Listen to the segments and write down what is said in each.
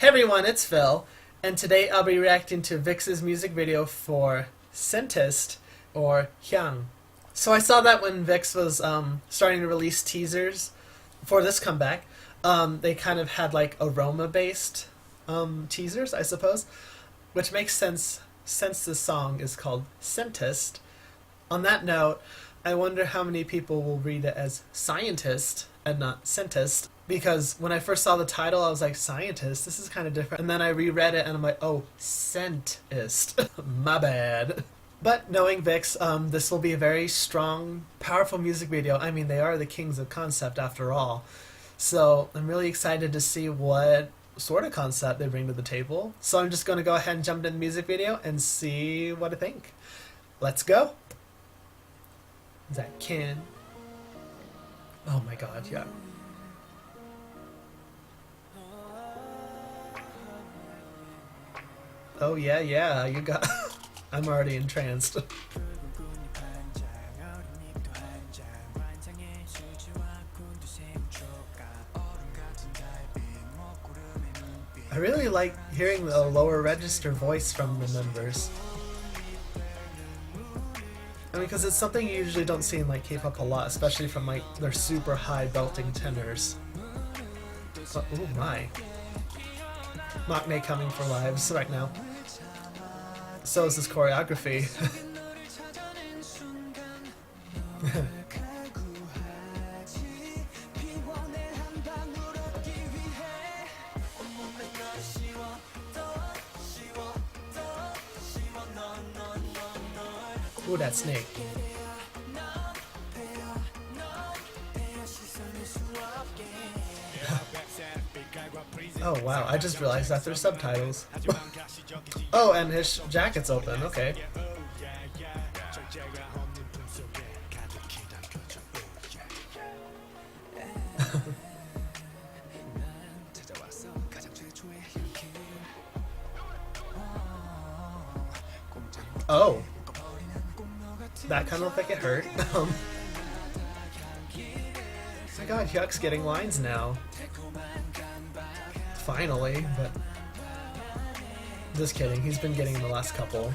Hey everyone, it's Phil, and today I'll be reacting to VIXX's music video for Scentist, or Hyang. So I saw that when VIXX was starting to release teasers for this comeback, they kind of had like aroma-based teasers, I suppose, which makes sense since this song is called Scentist. On that note, I wonder how many people will read it as scientist and not Scentist, because when I first saw the title I was like, scientist, this is kind of different, and then I reread it and I'm like, oh, Scentist. My bad. But knowing VIXX, this will be a very strong, powerful music video. I mean, they are the kings of concept after all. So I'm really excited to see what sort of concept they bring to the table. So I'm just going to go ahead and jump into the music video and see what I think. Let's go. Is that Ken? Oh my god, yeah. Oh yeah, you got... I'm already entranced. I really like hearing the lower register voice from the members. I mean, because it's something you usually don't see in like K-pop a lot, especially from like their super high belting tenors. But, oh my. Maknae coming for lives right now. So is this choreography. Ooh, that snake. Oh wow, I just realized that there's subtitles. Oh, and his jacket's open, okay. Oh. That kind of looked like it hurt. Oh my god, Hyuk's getting lines now. Finally, but just kidding, he's been getting the last couple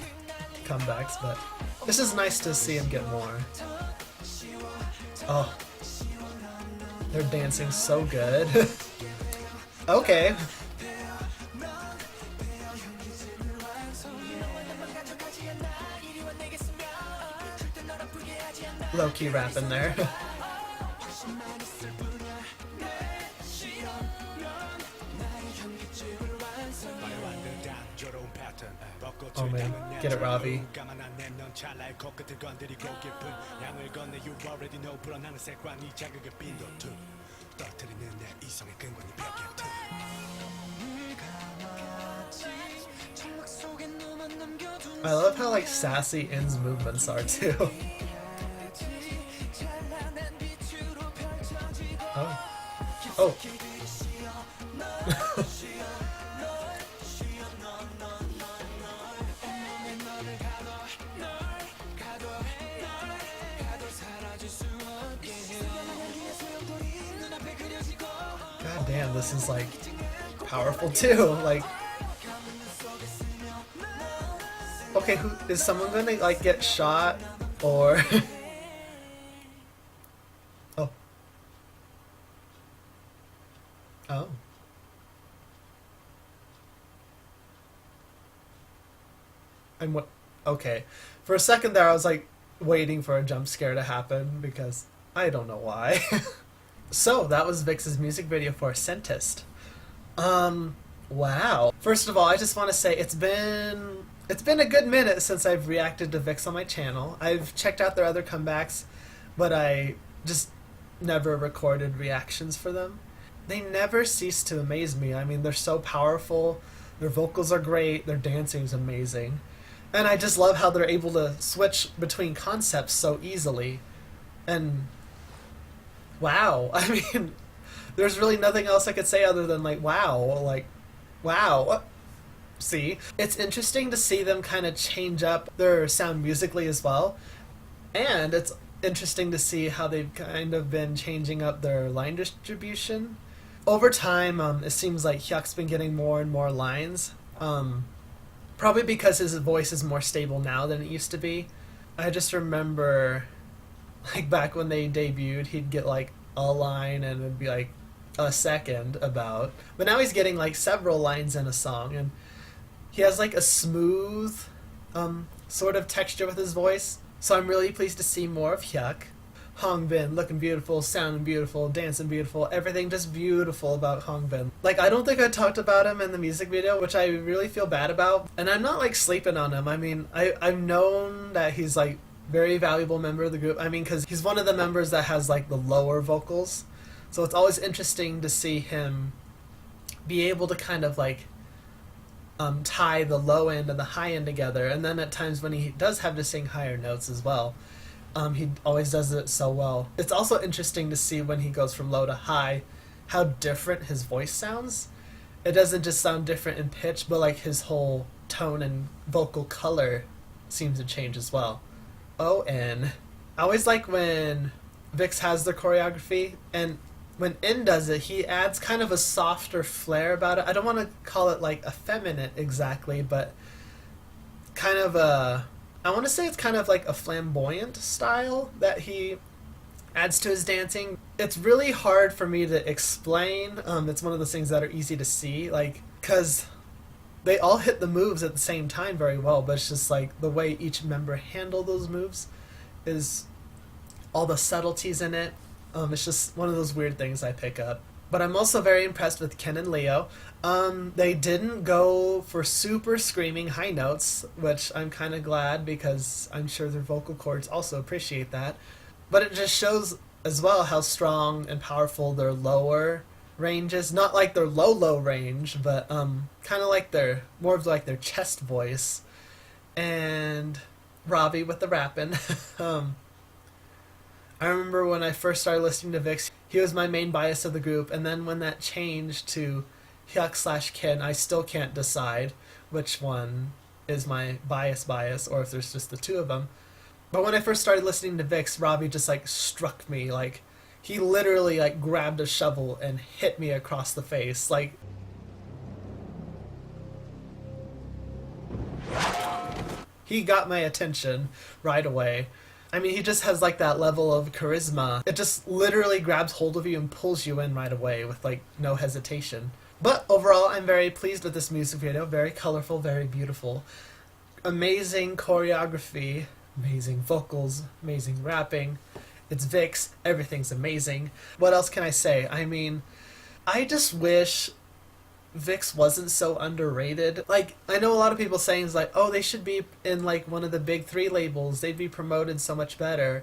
comebacks, but this is nice to see him get more. Oh, they're dancing so good. Okay. Low-key rap in there. Oh man, get it, Robbie. I love how like sassy In's movements are too. Oh. Oh. God damn, this is like powerful too. Like, okay, who is someone gonna like get shot or? Oh. Oh. And what? Okay. For a second there, I was like waiting for a jump scare to happen because I don't know why. So that was VIXX's music video for Scentist. Wow. First of all, I just want to say it's been a good minute since I've reacted to VIXX on my channel. I've checked out their other comebacks, but I just never recorded reactions for them. They never cease to amaze me. I mean, they're so powerful, their vocals are great, their dancing is amazing. And I just love how they're able to switch between concepts so easily. And wow, I mean, there's really nothing else I could say other than like, wow, wow. See, it's interesting to see them kind of change up their sound musically as well. And it's interesting to see how they've kind of been changing up their line distribution. over time, it seems like Hyuk's been getting more and more lines. Probably because his voice is more stable now than it used to be. I just remember, like, back when they debuted, he'd get like a line and it'd be like a second about. But now he's getting like several lines in a song, and he has like a smooth sort of texture with his voice. So I'm really pleased to see more of Hyuk. Hongbin looking beautiful, sounding beautiful, dancing beautiful, everything just beautiful about Hongbin. Like, I don't think I talked about him in the music video, which I really feel bad about. And I'm not like sleeping on him. I mean, I've known that he's like very valuable member of the group. I mean, because he's one of the members that has like the lower vocals. So it's always interesting to see him be able to kind of like tie the low end and the high end together. And then at times when he does have to sing higher notes as well. He always does it so well. It's also interesting to see when he goes from low to high, how different his voice sounds. It doesn't just sound different in pitch, but like his whole tone and vocal color seems to change as well. O-N. I always like when VIXX has the choreography, and when In does it, he adds kind of a softer flair about it. I don't want to call it like effeminate exactly, but kind of I want to say it's kind of like a flamboyant style that he adds to his dancing. It's really hard for me to explain. It's one of those things that are easy to see, like, because they all hit the moves at the same time very well, but it's just like the way each member handle those moves is all the subtleties in it. It's just one of those weird things I pick up. But I'm also very impressed with Ken and Leo. They didn't go for super screaming high notes, which I'm kind of glad because I'm sure their vocal cords also appreciate that. But it just shows as well how strong and powerful their lower range is. Not like their low range, but kind of like their, more of like their chest voice. And Robbie with the rapping. I remember when I first started listening to VIXX, he was my main bias of the group, and then when that changed to Hyuk/Ken, I still can't decide which one is my bias, or if there's just the two of them. But when I first started listening to VIXX, Robbie just like struck me, like he literally like grabbed a shovel and hit me across the face, like he got my attention right away. I mean, he just has like that level of charisma. It just literally grabs hold of you and pulls you in right away with like no hesitation. But overall, I'm very pleased with this music video. Very colorful, very beautiful. Amazing choreography, amazing vocals, amazing rapping. It's VIXX, everything's amazing. What else can I say? I mean, I just wish VIXX wasn't so underrated. Like, I know a lot of people saying, like, oh, they should be in like one of the big three labels, they'd be promoted so much better.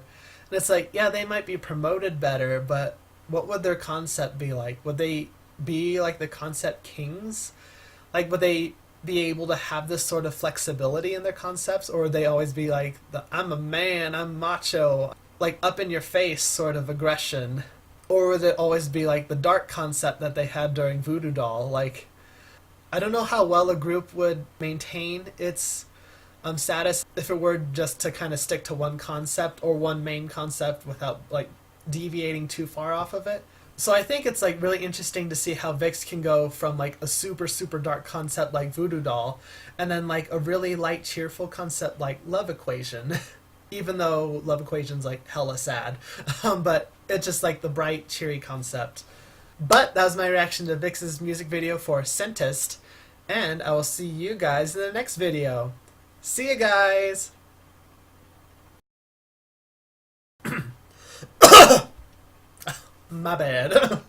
And it's like, yeah, they might be promoted better, but what would their concept be like? Would they be like the concept kings? Like, would they be able to have this sort of flexibility in their concepts, or would they always be like the I'm a man, I'm macho, like up in your face sort of aggression? Or would it always be like the dark concept that they had during Voodoo Doll? Like, I don't know how well a group would maintain its status if it were just to kind of stick to one concept or one main concept without like deviating too far off of it. So I think it's like really interesting to see how VIXX can go from like a super dark concept like Voodoo Doll, and then like a really light cheerful concept like Love Equation. Even though Love Equation's like hella sad. But it's just like the bright, cheery concept. But that was my reaction to VIXX's music video for Scentist, and I will see you guys in the next video. See you guys! My bad.